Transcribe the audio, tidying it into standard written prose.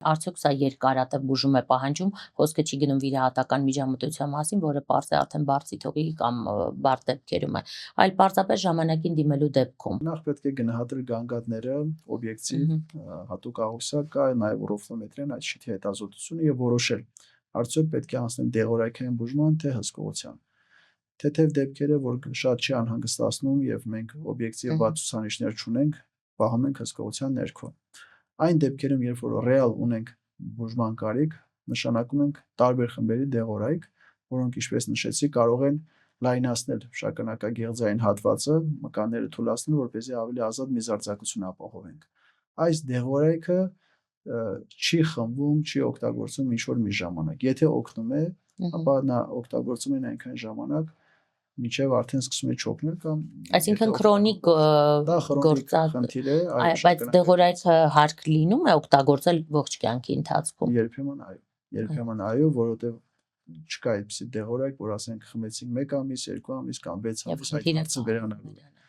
Արդյոք սա երկարատև բուժում է պահանջում, խոսքը չի գնում վիրահատական միջամտության մասին, որը պարզ է արդեն բարձի թողի կամ բարդ դեպքերում է, այլ պարզապես ժամանակին դիմելու դեպքում։ Նախ պետք է գնահատել գանգատները, օբյեկտիվ, հատուկ աղյուսակ կա, նաև ռոֆլոմետրիան, այդ շիթի հետազոտությունը եւ որոշել, արդյոք պետք է անցնել դեղորայքային բուժման, թե հսկողության։ Թեթև դեպքերը, որ շատ չի անհանգստացնում եւ մենք օբյեկտիվ բաց ցուցանիշներ չունենք, պահում ենք հսկողության ներքո։ Այն դեպքերում, երբ որ ռեալ ունենք բուժման կարիք, նշանակում ենք տարբեր խմբերի դեղորայք, որոնք, ինչպես նշեցի, կարող են լայնացնել շագանակագեղձային հատվածը, մկանները թուլացնել, որպեսզի ավելի ազատ միզարձակություն ապահովենք։ Այս դեղորայքը չի խմբում, չի օգտագործվում ինչ-որ մի ժամանակ։ Եթե օգնում է, ապա նա օգտագործում են այնքան ժամանակ, մինչև արդեն սկսում է չօգնել կամ այսինքն քրոնիկ խնդիր է, բայց դեղորայքը հարկ լինում է օգտագործել ողջ կյանքի ընթացքում։ Երբեմն այո, որովհետև չկա այդպիսի դեղորայք, որ ասենք խմեցինք 1 ամիս, 2 ամիս կամ 6 ամիս, այդ հարցը վերանալու է։